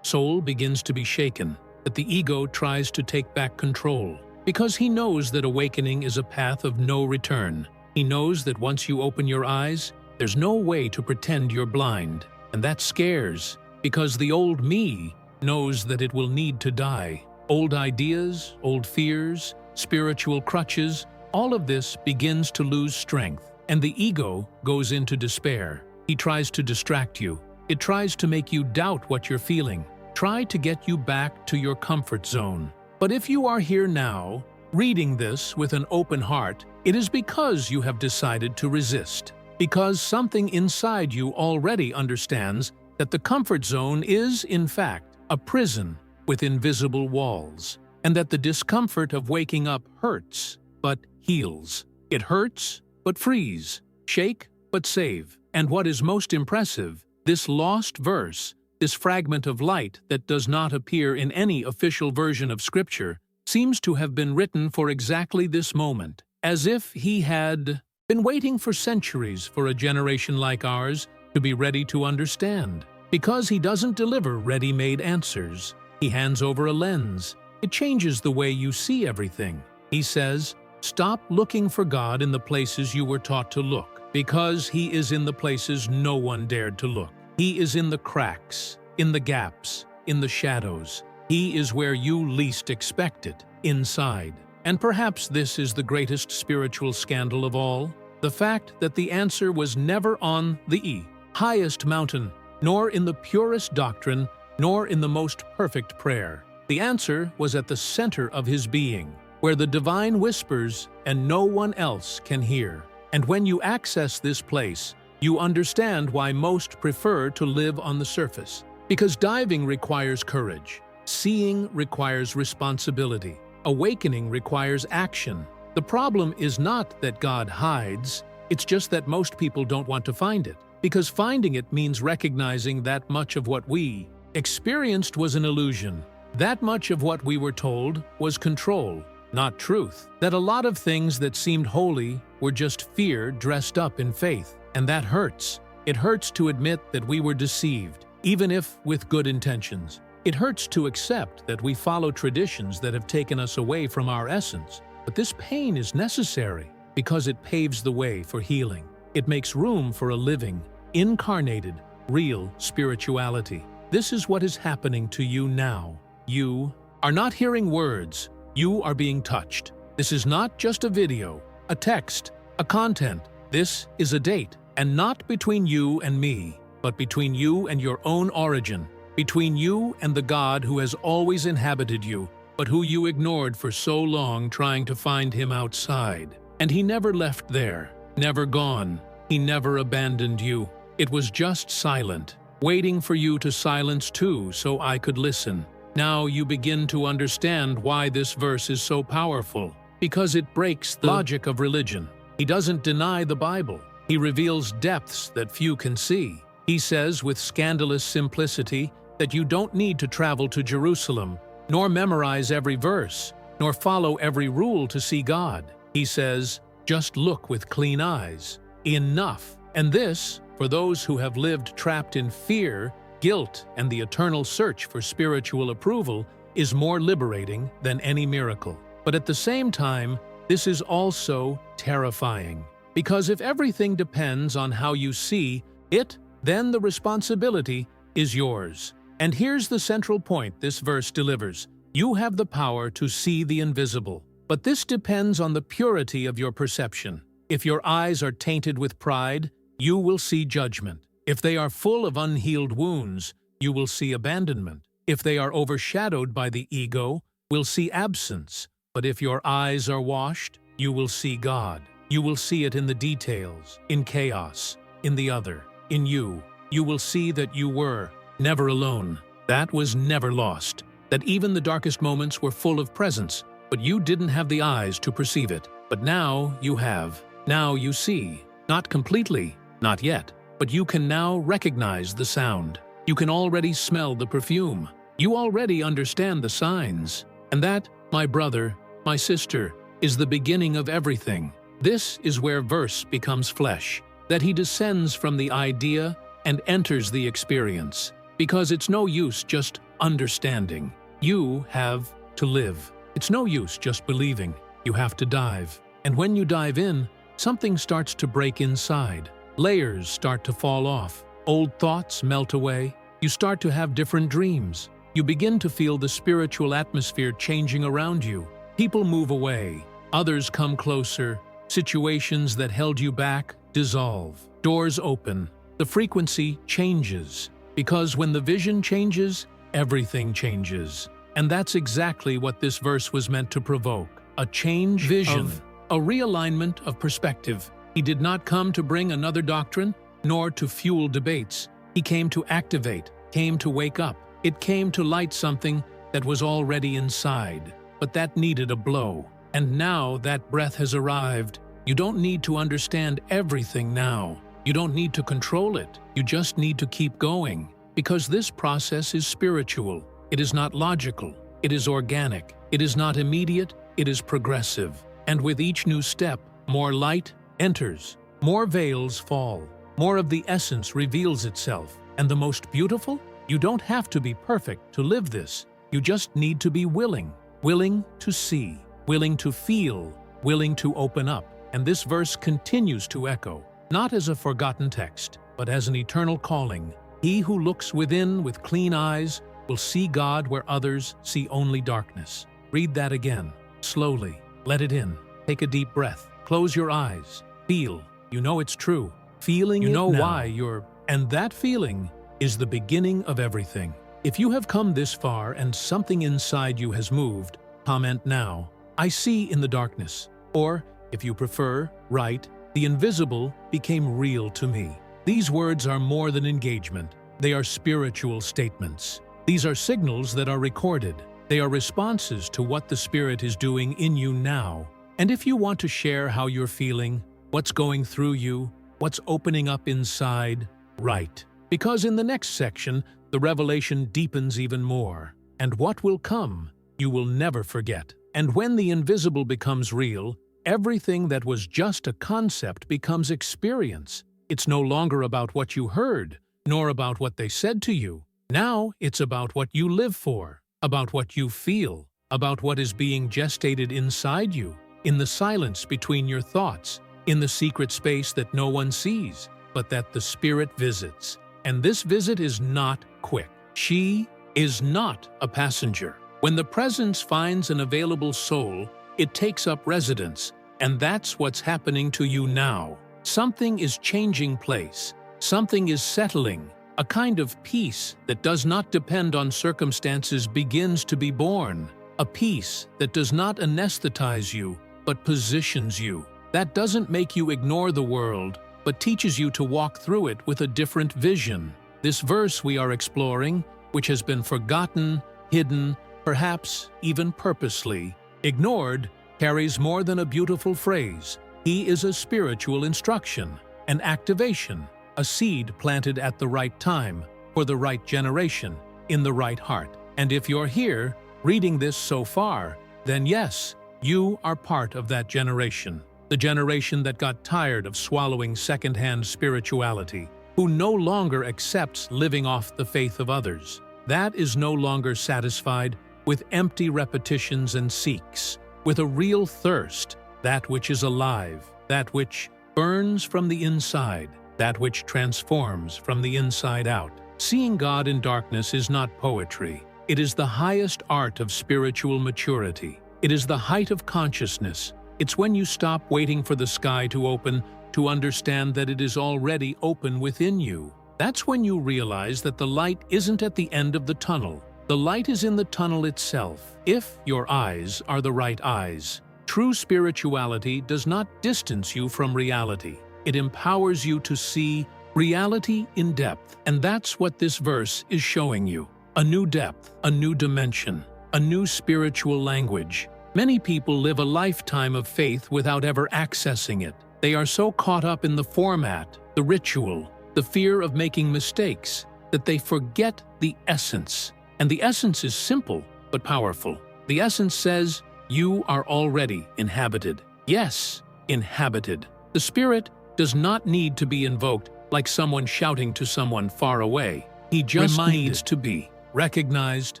soul begins to be shaken, that the ego tries to take back control. Because he knows that awakening is a path of no return. He knows that once you open your eyes, there's no way to pretend you're blind. And that scares, because the old me knows that it will need to die. Old ideas, old fears, spiritual crutches, all of this begins to lose strength. And the ego goes into despair. He tries to distract you. It tries to make you doubt what you're feeling. Try to get you back to your comfort zone. But if you are here now, reading this with an open heart, it is because you have decided to resist. Because something inside you already understands that the comfort zone is, in fact, a prison with invisible walls, and that the discomfort of waking up hurts, but heals. It hurts, but frees, shake, but save. And what is most impressive, this lost verse, this fragment of light that does not appear in any official version of Scripture, seems to have been written for exactly this moment, as if he had been waiting for centuries for a generation like ours to be ready to understand. Because he doesn't deliver ready-made answers, he hands over a lens. It changes the way you see everything. He says, stop looking for God in the places you were taught to look, because he is in the places no one dared to look. He is in the cracks, in the gaps, in the shadows. He is where you least expect it, inside. And perhaps this is the greatest spiritual scandal of all, the fact that the answer was never on the highest mountain, nor in the purest doctrine, nor in the most perfect prayer. The answer was at the center of his being, where the divine whispers and no one else can hear. And when you access this place, you understand why most prefer to live on the surface. Because diving requires courage, seeing requires responsibility, awakening requires action. The problem is not that God hides, it's just that most people don't want to find it. Because finding it means recognizing that much of what we experienced was an illusion. That much of what we were told was control, not truth. That a lot of things that seemed holy were just fear dressed up in faith. And that hurts. It hurts to admit that we were deceived, even if with good intentions. It hurts to accept that we follow traditions that have taken us away from our essence. But this pain is necessary because it paves the way for healing. It makes room for a living, incarnated, real spirituality. This is what is happening to you now. You are not hearing words. You are being touched. This is not just a video, a text, a content. This is a date, and not between you and me, but between you and your own origin, between you and the God who has always inhabited you, but who you ignored for so long trying to find him outside. And he never left there, never gone. He never abandoned you. It was just silent, waiting for you to silence too so I could listen. Now you begin to understand why this verse is so powerful, because it breaks the logic of religion. He doesn't deny the Bible. He reveals depths that few can see. He says with scandalous simplicity that you don't need to travel to Jerusalem, nor memorize every verse, nor follow every rule to see God. He says, just look with clean eyes. Enough. And this, for those who have lived trapped in fear, guilt, and the eternal search for spiritual approval, is more liberating than any miracle. But at the same time, this is also terrifying. Because if everything depends on how you see it, then the responsibility is yours. And here's the central point this verse delivers. You have the power to see the invisible. But this depends on the purity of your perception. If your eyes are tainted with pride, you will see judgment. If they are full of unhealed wounds, you will see abandonment. If they are overshadowed by the ego, we'll see absence. But if your eyes are washed, you will see God. You will see it in the details, in chaos, in the other, in you. You will see that you were never alone. That was never lost. That even the darkest moments were full of presence, but you didn't have the eyes to perceive it. But now you have. Now you see. Not completely, not yet. But you can now recognize the sound. You can already smell the perfume. You already understand the signs. And that, my brother, my sister, is the beginning of everything. This is where verse becomes flesh, that he descends from the idea and enters the experience. Because it's no use just understanding. You have to live. It's no use just believing. You have to dive. And when you dive in, something starts to break inside. Layers start to fall off. Old thoughts melt away. You start to have different dreams. You begin to feel the spiritual atmosphere changing around you. People move away. Others come closer. Situations that held you back dissolve. Doors open. The frequency changes. Because when the vision changes, everything changes. And that's exactly what this verse was meant to provoke. A change vision, a realignment of perspective. He did not come to bring another doctrine, nor to fuel debates. He came to activate, came to wake up. It came to light something that was already inside, but that needed a blow. And now that breath has arrived. You don't need to understand everything now. You don't need to control it. You just need to keep going. Because this process is spiritual. It is not logical. It is organic. It is not immediate. It is progressive. And with each new step, more light enters. More veils fall. More of the essence reveals itself. And the most beautiful? You don't have to be perfect to live this. You just need to be willing. Willing to see. Willing to feel. Willing to open up. And this verse continues to echo, not as a forgotten text, but as an eternal calling. He who looks within with clean eyes will see God where others see only darkness. Read that again, slowly. Let it in. Take a deep breath. Close your eyes. Feel. You know it's true. Feeling you know why you're... And that feeling is the beginning of everything. If you have come this far and something inside you has moved, comment now, "I see in the darkness." Or, if you prefer, write, "The invisible became real to me." These words are more than engagement. They are spiritual statements. These are signals that are recorded. They are responses to what the Spirit is doing in you now. And if you want to share how you're feeling, what's going through you, what's opening up inside, write. Because in the next section, the revelation deepens even more. And what will come, you will never forget. And when the invisible becomes real, everything that was just a concept becomes experience. It's no longer about what you heard, nor about what they said to you. Now it's about what you live for, about what you feel, about what is being gestated inside you, in the silence between your thoughts, in the secret space that no one sees, but that the Spirit visits. And this visit is not quick. She is not a passenger. When the presence finds an available soul, it takes up residence, and that's what's happening to you now. Something is changing place. Something is settling. A kind of peace that does not depend on circumstances begins to be born. A peace that does not anesthetize you, but positions you. That doesn't make you ignore the world, but teaches you to walk through it with a different vision. This verse we are exploring, which has been forgotten, hidden, perhaps even purposely ignored, carries more than a beautiful phrase. He is a spiritual instruction, an activation, a seed planted at the right time, for the right generation, in the right heart. And if you're here, reading this so far, then yes, you are part of that generation. The generation that got tired of swallowing second-hand spirituality, who no longer accepts living off the faith of others. That is no longer satisfied with empty repetitions and seeks, with a real thirst, that which is alive, that which burns from the inside, that which transforms from the inside out. Seeing God in darkness is not poetry. It is the highest art of spiritual maturity. It is the height of consciousness. It's when you stop waiting for the sky to open to understand that it is already open within you. That's when you realize that the light isn't at the end of the tunnel. The light is in the tunnel itself, if your eyes are the right eyes. True spirituality does not distance you from reality. It empowers you to see reality in depth. And that's what this verse is showing you. A new depth, a new dimension, a new spiritual language. Many people live a lifetime of faith without ever accessing it. They are so caught up in the format, the ritual, the fear of making mistakes, that they forget the essence. And the essence is simple but powerful. The essence says, you are already inhabited. Yes, inhabited. The Spirit does not need to be invoked like someone shouting to someone far away. He just needs to be recognized,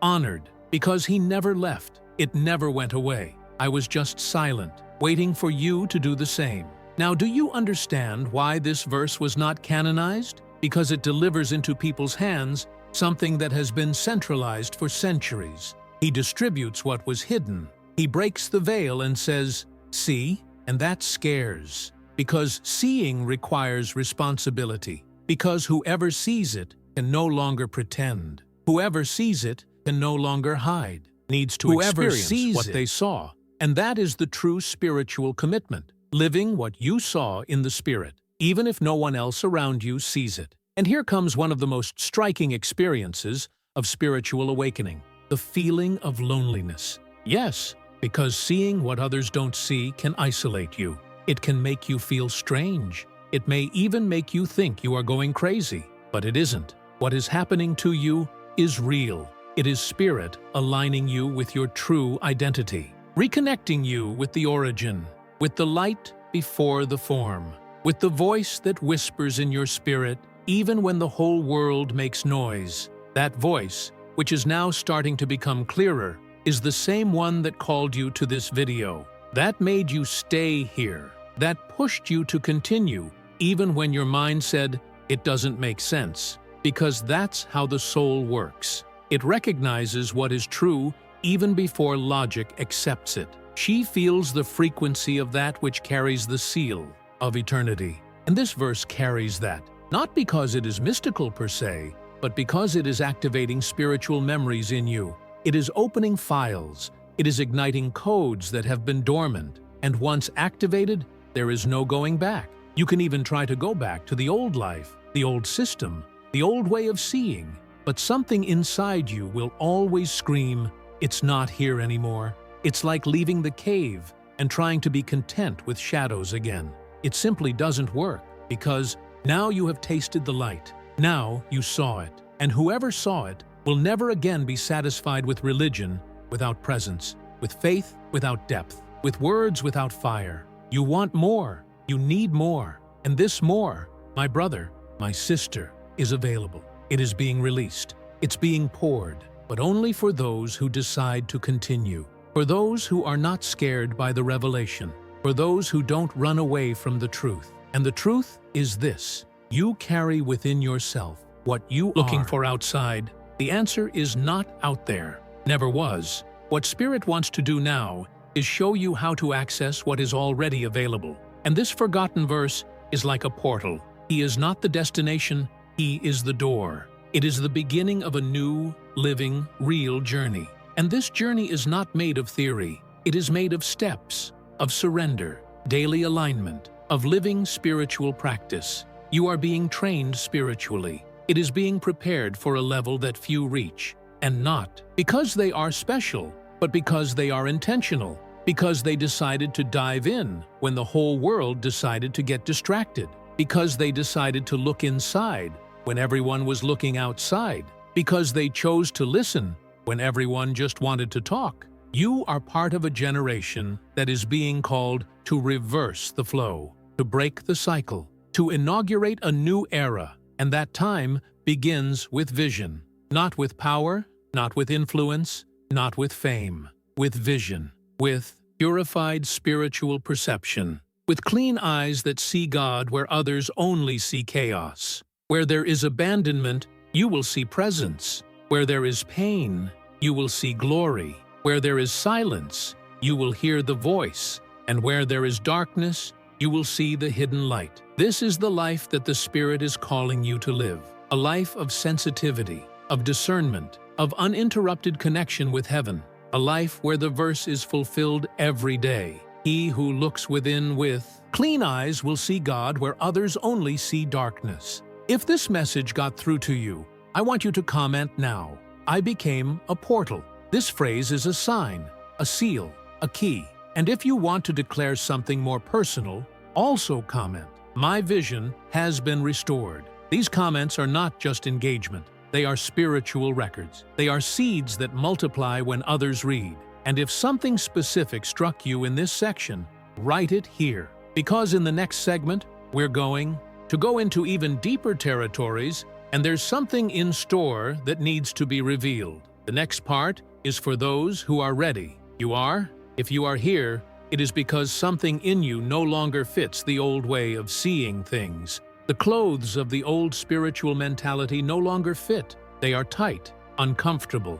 honored, because He never left. It never went away. I was just silent, waiting for you to do the same. Now, do you understand why this verse was not canonized? Because it delivers into people's hands something that has been centralized for centuries. He distributes what was hidden. He breaks the veil and says, see? And that scares. Because seeing requires responsibility. Because whoever sees it can no longer pretend. Whoever sees it can no longer hide. Needs to experience what they saw. And that is the true spiritual commitment. Living what you saw in the Spirit, even if no one else around you sees it. And here comes one of the most striking experiences of spiritual awakening. the feeling of loneliness. Yes, because seeing what others don't see can isolate you. It can make you feel strange. It may even make you think you are going crazy, but it isn't. What is happening to you is real. It is Spirit aligning you with your true identity, reconnecting you with the origin, with the light before the form, with the voice that whispers in your spirit even when the whole world makes noise. That voice, which is now starting to become clearer, is the same one that called you to this video, that made you stay here, that pushed you to continue even when your mind said it doesn't make sense, because that's how the soul works. It recognizes what is true even before logic accepts it. She feels the frequency of that which carries the seal of eternity. And this verse carries that, not because it is mystical per se, but because it is activating spiritual memories in you. It is opening files. It is igniting codes that have been dormant. And once activated, there is no going back. You can even try to go back to the old life, the old system, the old way of seeing. But something inside you will always scream, "It's not here anymore." It's like leaving the cave and trying to be content with shadows again. It simply doesn't work, because now you have tasted the light. Now you saw it. And whoever saw it will never again be satisfied with religion without presence, with faith without depth, with words without fire. You want more. You need more. And this more, my brother, my sister, is available. It is being released. It's being poured, but only for those who decide to continue, for those who are not scared by the revelation, for those who don't run away from the truth. And the truth is this: you carry within yourself what you are looking for outside. The answer is not out there, never was. What Spirit wants to do now is show you how to access what is already available. And this forgotten verse is like a portal. He is not the destination, He is the door. It is the beginning of a new, living, real journey. And this journey is not made of theory. It is made of steps, of surrender, daily alignment, of living spiritual practice. You are being trained spiritually. It is being prepared for a level that few reach, and not because they are special, but because they are intentional, because they decided to dive in when the whole world decided to get distracted, because they decided to look inside when everyone was looking outside, because they chose to listen when everyone just wanted to talk. You are part of a generation that is being called to reverse the flow, to break the cycle, to inaugurate a new era, and that time begins with vision. Not with power, not with influence, not with fame, with vision, with purified spiritual perception, with clean eyes that see God where others only see chaos. Where there is abandonment, you will see presence. Where there is pain, you will see glory. Where there is silence, you will hear the voice. And where there is darkness, you will see the hidden light. This is the life that the Spirit is calling you to live. A life of sensitivity, of discernment, of uninterrupted connection with heaven. A life where the verse is fulfilled every day. He who looks within with clean eyes will see God where others only see darkness. If this message got through to you, I want you to comment now. I became a portal. This phrase is a sign, a seal, a key. And if you want to declare something more personal, also comment. My vision has been restored. These comments are not just engagement. They are spiritual records. They are seeds that multiply when others read. And if something specific struck you in this section, write it here. Because in the next segment, we're going to go into even deeper territories, and there's something in store that needs to be revealed. The next part is for those who are ready. You are? If you are here, it is because something in you no longer fits the old way of seeing things. The clothes of the old spiritual mentality no longer fit. They are tight, uncomfortable.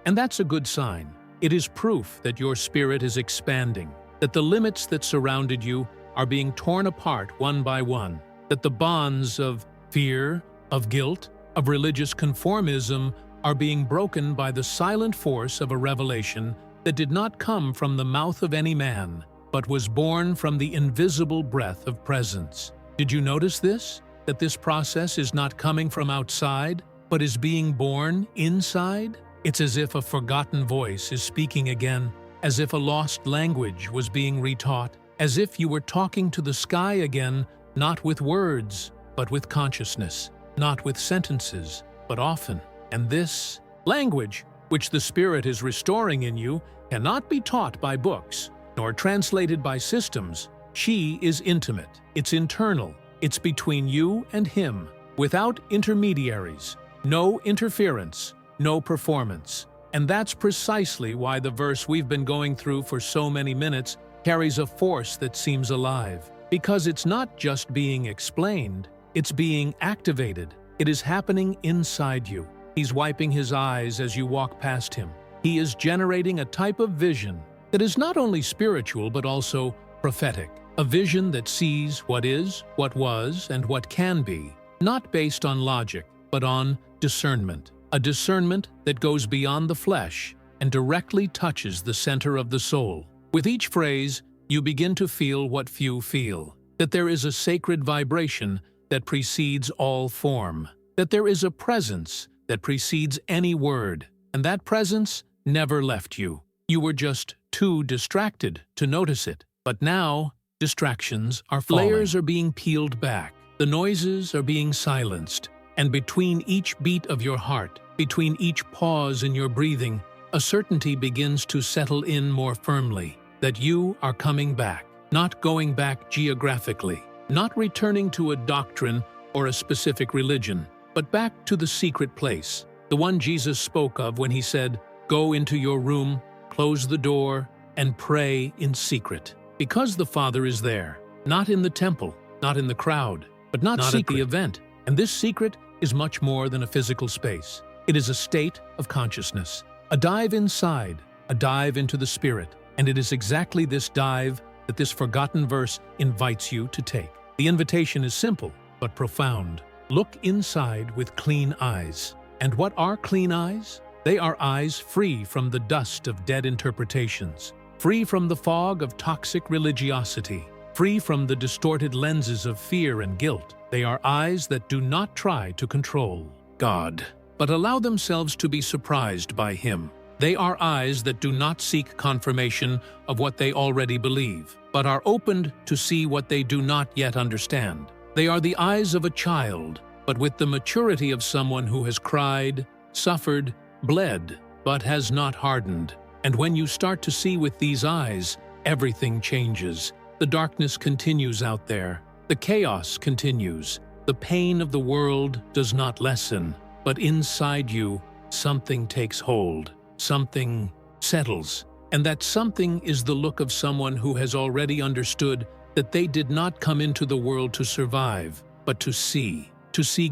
And that's a good sign. It is proof that your spirit is expanding, that the limits that surrounded you are being torn apart one by one, that the bonds of fear, of guilt, of religious conformism are being broken by the silent force of a revelation that did not come from the mouth of any man, but was born from the invisible breath of presence. Did you notice this? That this process is not coming from outside, but is being born inside? It's as if a forgotten voice is speaking again, as if a lost language was being retaught, as if you were talking to the sky again, not with words, but with consciousness, not with sentences, but often. And this language, which the Spirit is restoring in you, cannot be taught by books, nor translated by systems. She is intimate, it's internal, it's between you and Him, without intermediaries, no interference, no performance. And that's precisely why the verse we've been going through for so many minutes carries a force that seems alive. Because it's not just being explained, it's being activated. It is happening inside you. He's wiping His eyes as you walk past Him. He is generating a type of vision that is not only spiritual but also prophetic. A vision that sees what is, what was, and what can be, not based on logic, but on discernment. A discernment that goes beyond the flesh and directly touches the center of the soul. With each phrase, you begin to feel what few feel, that there is a sacred vibration that precedes all form, that there is a presence that precedes any word, and that presence never left you. You were just too distracted to notice it. But now, distractions are falling. Layers are being peeled back. The noises are being silenced. And between each beat of your heart, between each pause in your breathing, a certainty begins to settle in more firmly that you are coming back, not going back geographically, not returning to a doctrine or a specific religion, but back to the secret place, the one Jesus spoke of when He said, "Go into your room, close the door, and pray in secret." Because the Father is there, not in the temple, not in the crowd, but not at the event. And this secret is much more than a physical space. It is a state of consciousness, a dive inside, a dive into the Spirit. And it is exactly this dive that this forgotten verse invites you to take. The invitation is simple, but profound. Look inside with clean eyes. And what are clean eyes? They are eyes free from the dust of dead interpretations, free from the fog of toxic religiosity, free from the distorted lenses of fear and guilt. They are eyes that do not try to control God, but allow themselves to be surprised by Him. They are eyes that do not seek confirmation of what they already believe, but are opened to see what they do not yet understand. They are the eyes of a child, but with the maturity of someone who has cried, suffered, bled, but has not hardened. And when you start to see with these eyes, everything changes. The darkness continues out there. The chaos continues. The pain of the world does not lessen. But inside you, something takes hold. Something settles. And that something is the look of someone who has already understood that they did not come into the world to survive, but to see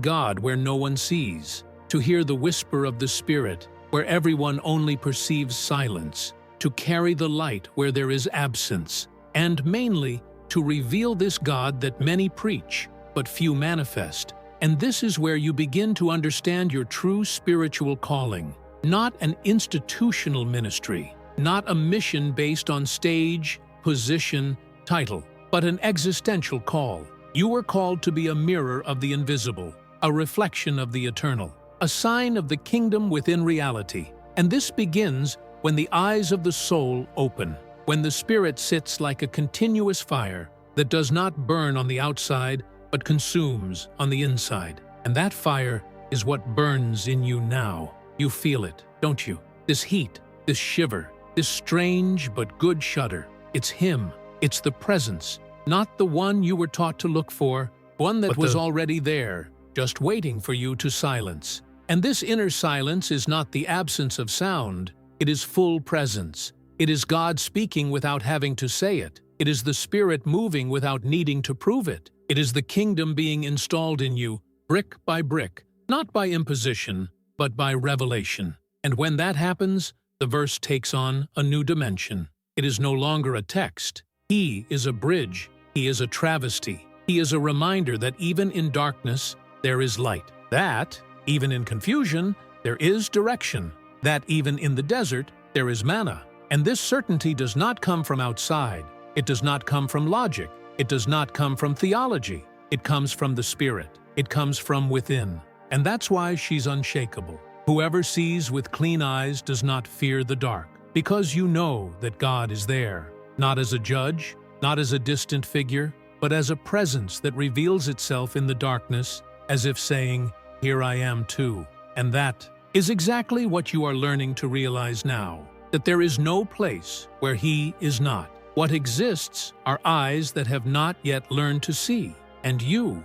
God where no one sees, to hear the whisper of the Spirit where everyone only perceives silence, to carry the light where there is absence, and mainly to reveal this God that many preach, but few manifest. And this is where you begin to understand your true spiritual calling. Not an institutional ministry, not a mission based on stage, position, title, but an existential call. You were called to be a mirror of the invisible, a reflection of the eternal, a sign of the kingdom within reality. And this begins when the eyes of the soul open, when the Spirit sits like a continuous fire that does not burn on the outside, but consumes on the inside. And that fire is what burns in you now. You feel it, don't you? This heat, this shiver, this strange but good shudder. It's Him. It's the presence, not the one you were taught to look for, one that was already there, just waiting for you to silence. And this inner silence is not the absence of sound. It is full presence. It is God speaking without having to say it. It is the Spirit moving without needing to prove it. It is the kingdom being installed in you, brick by brick, not by imposition, but by revelation. And when that happens, the verse takes on a new dimension. It is no longer a text. He is a bridge. He is a travesty. He is a reminder that even in darkness, there is light. That, even in confusion, there is direction. That even in the desert, there is manna. And this certainty does not come from outside. It does not come from logic. It does not come from theology. It comes from the Spirit. It comes from within. And that's why she's unshakable. Whoever sees with clean eyes does not fear the dark, because you know that God is there, not as a judge, not as a distant figure, but as a presence that reveals itself in the darkness, as if saying, "Here I am too." And that is exactly what you are learning to realize now, that there is no place where He is not. What exists are eyes that have not yet learned to see, and you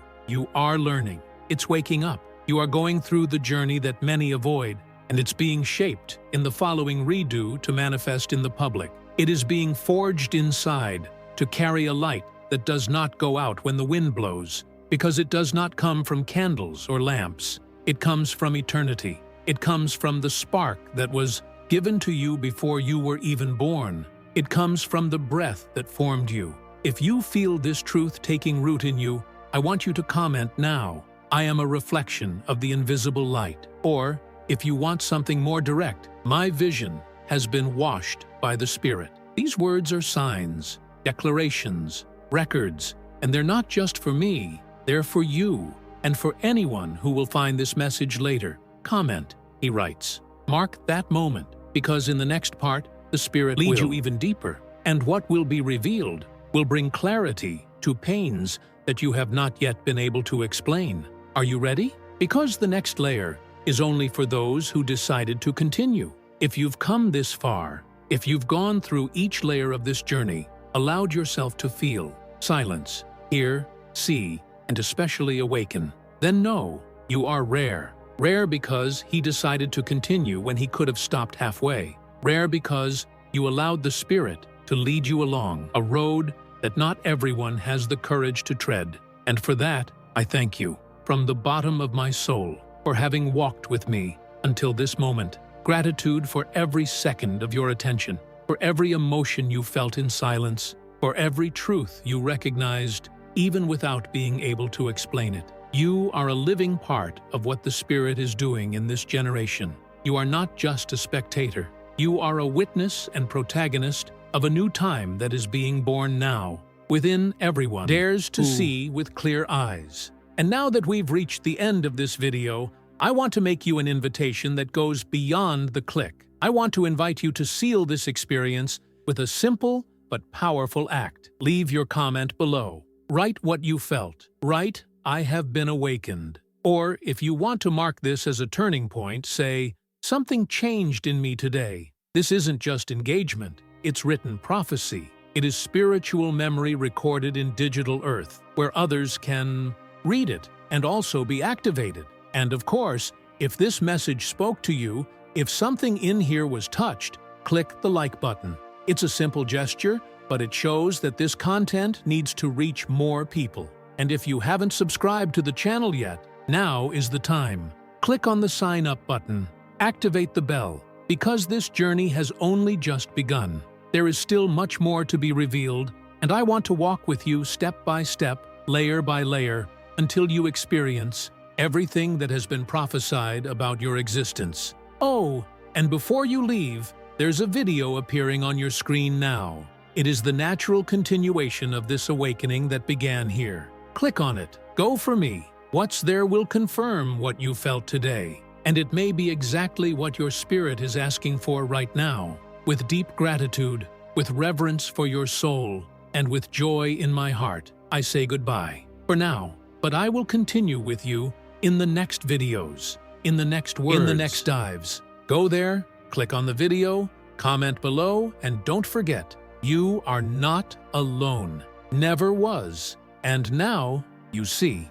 are learning. It's waking up. You are going through the journey that many avoid, and it's being shaped in the following redo to manifest in the public. It is being forged inside to carry a light that does not go out when the wind blows, because it does not come from candles or lamps. It comes from eternity. It comes from the spark that was given to you before you were even born. It comes from the breath that formed you. If you feel this truth taking root in you, I want you to comment now, "I am a reflection of the invisible light." Or, if you want something more direct, "My vision has been washed by the Spirit." These words are signs, declarations, records, and they're not just for me, they're for you, and for anyone who will find this message later. Comment, he writes. Mark that moment, because in the next part, the Spirit will lead you even deeper, and what will be revealed will bring clarity to pains that you have not yet been able to explain. Are you ready? Because the next layer is only for those who decided to continue. If you've come this far, if you've gone through each layer of this journey, allowed yourself to feel, silence, hear, see, and especially awaken, then know you are rare. Rare because He decided to continue when He could have stopped halfway. Rare because you allowed the Spirit to lead you along a road that not everyone has the courage to tread. And for that, I thank you from the bottom of my soul for having walked with me until this moment. Gratitude for every second of your attention, for every emotion you felt in silence, for every truth you recognized even without being able to explain it. You are a living part of what the Spirit is doing in this generation. You are not just a spectator. You are a witness and protagonist of a new time that is being born now, within everyone dares to see with clear eyes. And now that we've reached the end of this video, I want to make you an invitation that goes beyond the click. I want to invite you to seal this experience with a simple but powerful act. Leave your comment below. Write what you felt. Write, "I have been awakened." Or, if you want to mark this as a turning point, say, "Something changed in me today." This isn't just engagement, it's written prophecy. It is spiritual memory recorded in digital earth, where others can read it and also be activated. And of course, if this message spoke to you, if something in here was touched, click the like button. It's a simple gesture, but it shows that this content needs to reach more people. And if you haven't subscribed to the channel yet, now is the time. Click on the sign up button, activate the bell, because this journey has only just begun. There is still much more to be revealed, and I want to walk with you step by step, layer by layer, until you experience everything that has been prophesied about your existence. Oh, and before you leave, there's a video appearing on your screen now. It is the natural continuation of this awakening that began here. Click on it. Go for me. What's there will confirm what you felt today. And it may be exactly what your spirit is asking for right now. With deep gratitude, with reverence for your soul, and with joy in my heart, I say goodbye for now. But I will continue with you in the next videos, in the next words, in the next dives. Go there, click on the video, comment below, and don't forget, you are not alone. Never was. And now, you see.